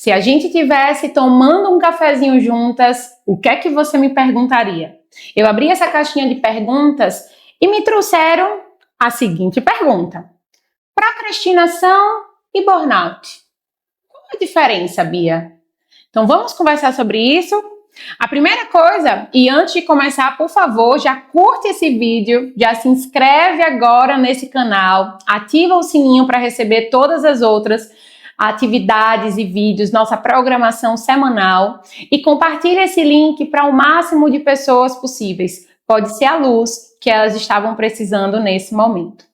Se a gente tivesse tomando um cafezinho juntas, o que é que você me perguntaria? Eu abri essa caixinha de perguntas e me trouxeram a seguinte pergunta: procrastinação e burnout. Qual a diferença, Bia? Então vamos conversar sobre isso? A primeira coisa, e antes de começar, por favor, já curte esse vídeo, já se inscreve agora nesse canal, ativa o sininho para receber todas as outras atividades e vídeos, nossa programação semanal, e compartilha esse link para o máximo de pessoas possíveis. Pode ser a luz que elas estavam precisando nesse momento.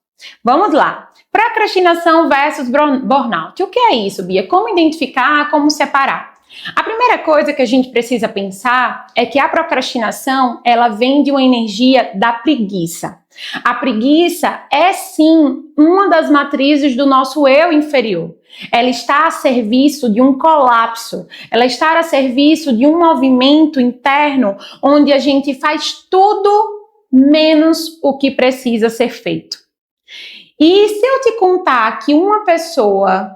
Vamos lá. Procrastinação versus burnout. O que é isso, Bia? Como identificar, como separar? A primeira coisa que a gente precisa pensar é que a procrastinação, ela vem de uma energia da preguiça. A preguiça é sim uma das matrizes do nosso eu inferior. Ela está a serviço de um colapso, ela está a serviço de um movimento interno onde a gente faz tudo menos o que precisa ser feito. E se eu te contar que uma pessoa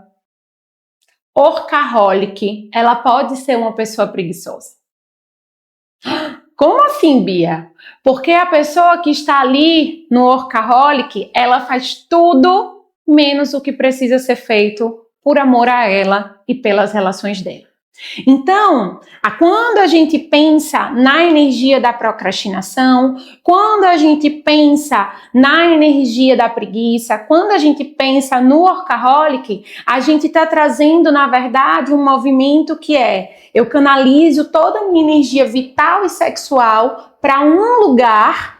workaholic, ela pode ser uma pessoa preguiçosa? Como assim, Bia? Porque a pessoa que está ali no workaholic, ela faz tudo menos o que precisa ser feito por amor a ela e pelas relações dela. Então, quando a gente pensa na energia da procrastinação, quando a gente pensa na energia da preguiça, quando a gente pensa no workaholic, a gente está trazendo, na verdade, um movimento que é: eu canalizo toda a minha energia vital e sexual para um lugar.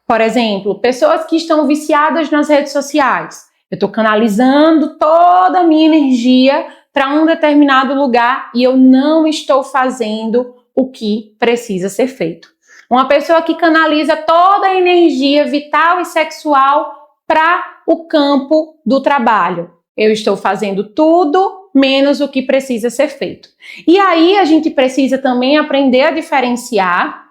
Por exemplo, pessoas que estão viciadas nas redes sociais. Eu estou canalizando toda a minha energia para um determinado lugar e eu não estou fazendo o que precisa ser feito. Uma pessoa que canaliza toda a energia vital e sexual para o campo do trabalho. Eu estou fazendo tudo menos o que precisa ser feito. E aí a gente precisa também aprender a diferenciar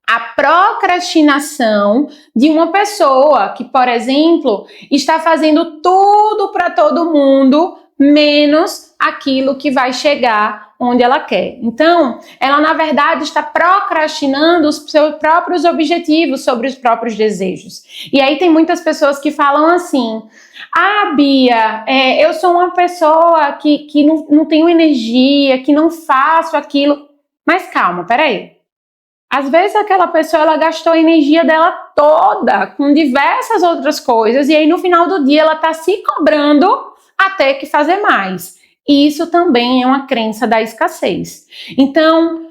a procrastinação de uma pessoa que, por exemplo, está fazendo tudo para todo mundo, menos aquilo que vai chegar onde ela quer. Então, ela, na verdade, está procrastinando os seus próprios objetivos sobre os próprios desejos. E aí tem muitas pessoas que falam assim: ah, Bia, eu sou uma pessoa que não tenho energia, que não faço aquilo. Mas calma, peraí. Às vezes aquela pessoa, ela gastou a energia dela toda com diversas outras coisas e aí no final do dia ela está se cobrando a ter que fazer mais. E isso também é uma crença da escassez. Então,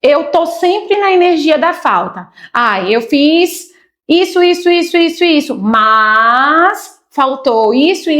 eu tô sempre na energia da falta. Ah, eu fiz isso, mas faltou isso.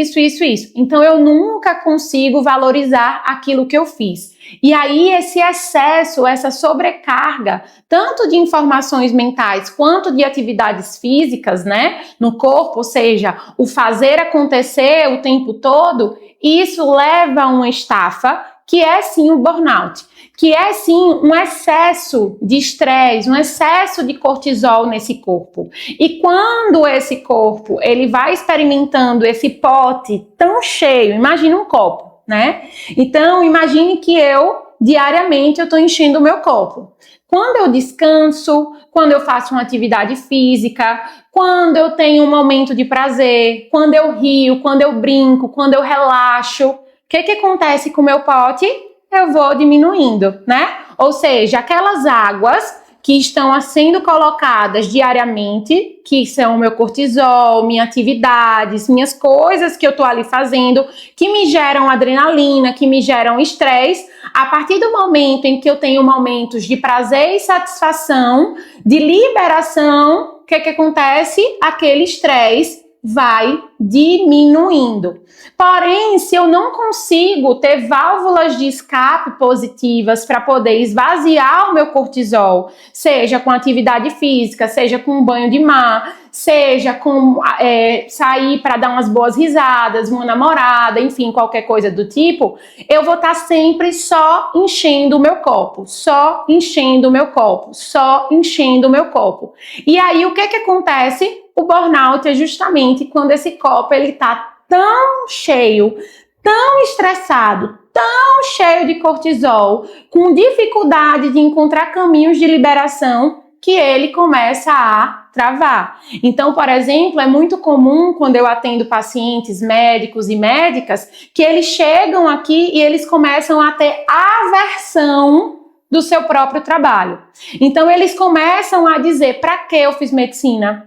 Então, eu nunca consigo valorizar aquilo que eu fiz. E aí, esse excesso, essa sobrecarga, tanto de informações mentais quanto de atividades físicas, né, no corpo, ou seja, o fazer acontecer o tempo todo, isso leva a uma estafa, que é sim o burnout, que é sim um excesso de estresse, um excesso de cortisol nesse corpo. E quando esse corpo, ele vai experimentando esse pote tão cheio, imagina um copo, né? Então, imagine que diariamente, eu estou enchendo o meu copo. Quando eu descanso, quando eu faço uma atividade física, quando eu tenho um momento de prazer, quando eu rio, quando eu brinco, quando eu relaxo, o que acontece com o meu pote? Eu vou diminuindo, né? Ou seja, aquelas águas que estão sendo colocadas diariamente, que são meu cortisol, minhas atividades, minhas coisas que eu tô ali fazendo, que me geram adrenalina, que me geram estresse. A partir do momento em que eu tenho momentos de prazer e satisfação, de liberação, o que acontece? Aquele estresse vai diminuindo. Porém, se eu não consigo ter válvulas de escape positivas para poder esvaziar o meu cortisol, seja com atividade física, seja com um banho de mar, seja com sair para dar umas boas risadas, uma namorada, enfim, qualquer coisa do tipo, eu vou estar sempre só enchendo o meu copo, só enchendo o meu copo, só enchendo o meu copo. E aí, o que acontece? O burnout é justamente quando esse copo ele está tão cheio, tão estressado, tão cheio de cortisol, com dificuldade de encontrar caminhos de liberação, que ele começa a travar. Então, por exemplo, é muito comum quando eu atendo pacientes médicos e médicas que eles chegam aqui e eles começam a ter aversão do seu próprio trabalho. Então, eles começam a dizer: para que eu fiz medicina?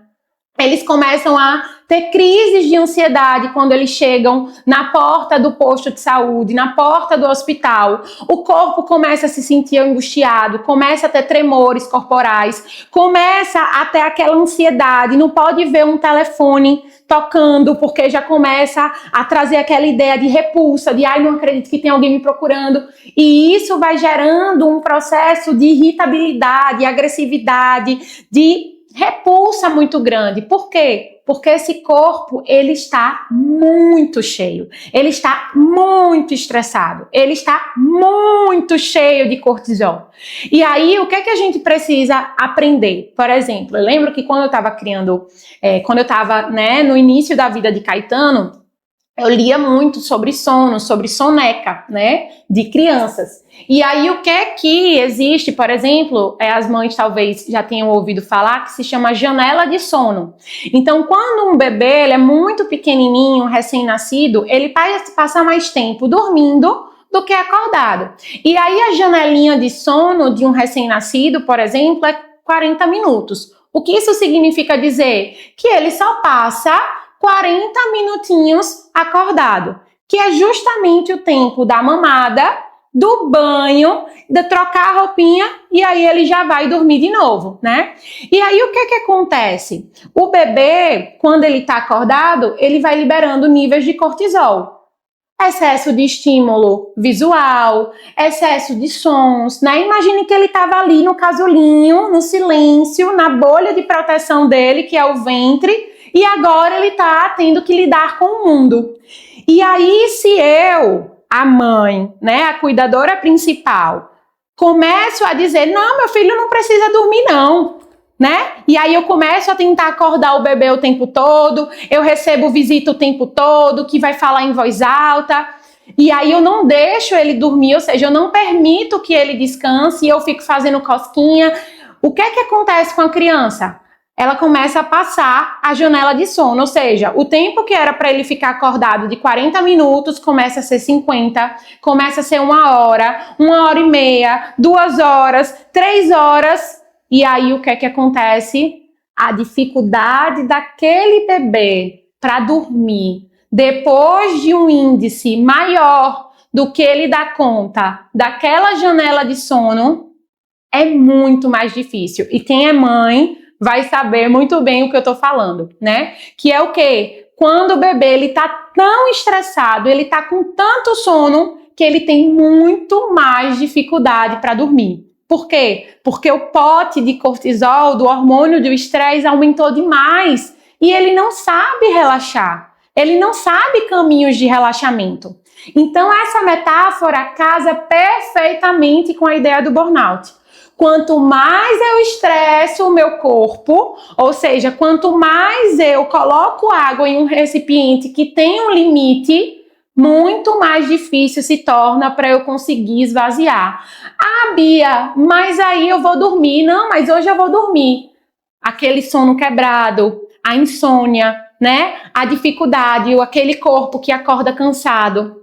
Eles começam a ter crises de ansiedade quando eles chegam na porta do posto de saúde, na porta do hospital. O corpo começa a se sentir angustiado, começa a ter tremores corporais, começa a ter aquela ansiedade, não pode ver um telefone tocando, porque já começa a trazer aquela ideia de repulsa, de ai, não acredito que tem alguém me procurando. E isso vai gerando um processo de irritabilidade, agressividade, de repulsa muito grande. Por quê? Porque esse corpo, ele está muito cheio, ele está muito estressado, ele está muito cheio de cortisol. E aí, o que é que a gente precisa aprender? Por exemplo, eu lembro que quando eu estava no início da vida de Caetano, eu lia muito sobre sono, sobre soneca, né, de crianças. E aí o que é que existe, por exemplo, as mães talvez já tenham ouvido falar, que se chama janela de sono. Então, quando um bebê ele é muito pequenininho, recém-nascido, ele passa mais tempo dormindo do que acordado. E aí a janelinha de sono de um recém-nascido, por exemplo, é 40 minutos. O que isso significa dizer? Que ele só passa 40 minutinhos acordado, que é justamente o tempo da mamada, do banho, de trocar a roupinha e aí ele já vai dormir de novo, né? E aí o que que acontece? O bebê, quando ele tá acordado, ele vai liberando níveis de cortisol. Excesso de estímulo visual, excesso de sons, né? Imagine que ele estava ali no casulinho, no silêncio, na bolha de proteção dele, que é o ventre, e agora ele está tendo que lidar com o mundo. E aí, se eu, a mãe, né, a cuidadora principal, começo a dizer: não, meu filho não precisa dormir não, né? E aí eu começo a tentar acordar o bebê o tempo todo, eu recebo visita o tempo todo, que vai falar em voz alta, e aí eu não deixo ele dormir, ou seja, eu não permito que ele descanse e eu fico fazendo cosquinha. O que é que acontece com a criança? Ela começa a passar a janela de sono, ou seja, o tempo que era para ele ficar acordado de 40 minutos começa a ser 50, começa a ser 1 hora, 1h30, 2 horas, 3 horas. E aí o que é que acontece? A dificuldade daquele bebê para dormir, depois de um índice maior do que ele dá conta daquela janela de sono, é muito mais difícil. E quem é mãe vai saber muito bem o que eu tô falando, né? Que é o quê? Quando o bebê ele tá tão estressado, ele tá com tanto sono que ele tem muito mais dificuldade para dormir. Por quê? Porque o pote de cortisol, do hormônio do estresse, aumentou demais e ele não sabe relaxar. Ele não sabe caminhos de relaxamento. Então essa metáfora casa perfeitamente com a ideia do burnout. Quanto mais eu estresso o meu corpo, ou seja, quanto mais eu coloco água em um recipiente que tem um limite, muito mais difícil se torna para eu conseguir esvaziar. Ah, Bia, mas aí eu vou dormir. Não, mas hoje eu vou dormir. Aquele sono quebrado, a insônia, né? A dificuldade, ou aquele corpo que acorda cansado.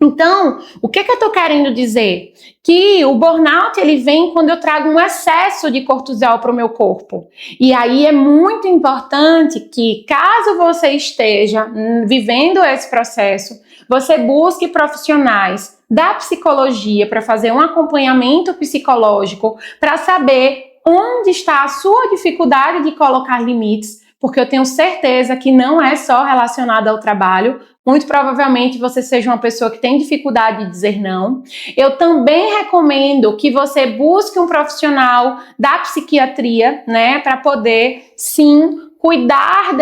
Então, o que eu estou querendo dizer? Que o burnout ele vem quando eu trago um excesso de cortisol para o meu corpo. E aí é muito importante que, caso você esteja vivendo esse processo, você busque profissionais da psicologia para fazer um acompanhamento psicológico, para saber onde está a sua dificuldade de colocar limites, porque eu tenho certeza que não é só relacionado ao trabalho. Muito provavelmente você seja uma pessoa que tem dificuldade de dizer não. Eu também recomendo que você busque um profissional da psiquiatria, né, para poder, sim, cuidar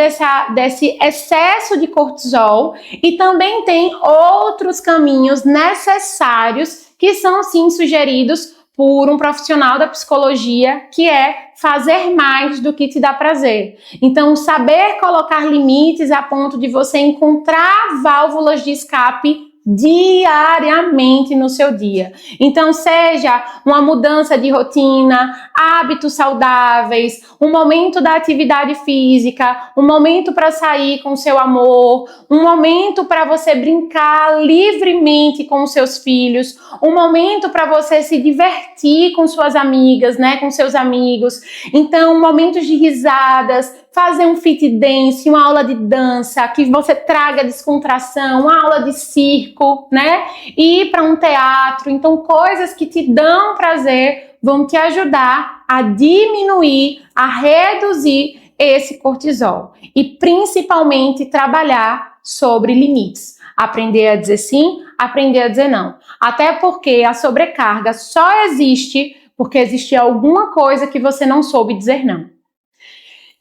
desse excesso de cortisol. E também tem outros caminhos necessários que são, sim, sugeridos por um profissional da psicologia, que é fazer mais do que te dá prazer. Então, saber colocar limites a ponto de você encontrar válvulas de escape diariamente no seu dia. Então, seja uma mudança de rotina, hábitos saudáveis, um momento da atividade física, um momento para sair com seu amor, um momento para você brincar livremente com os seus filhos, um momento para você se divertir com suas amigas, né, com seus amigos. Então, momentos de risadas, fazer um fit dance, uma aula de dança, que você traga descontração, uma aula de circo, né? Ir para um teatro. Então, coisas que te dão prazer vão te ajudar a diminuir, a reduzir esse cortisol. E principalmente trabalhar sobre limites. Aprender a dizer sim, aprender a dizer não. Até porque a sobrecarga só existe porque existe alguma coisa que você não soube dizer não.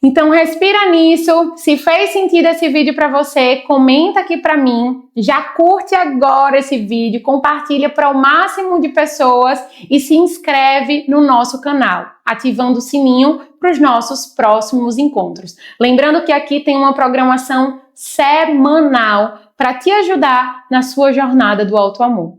Então respira nisso, se fez sentido esse vídeo para você, comenta aqui para mim, já curte agora esse vídeo, compartilha para o máximo de pessoas e se inscreve no nosso canal, ativando o sininho para os nossos próximos encontros. Lembrando que aqui tem uma programação semanal para te ajudar na sua jornada do auto-amor.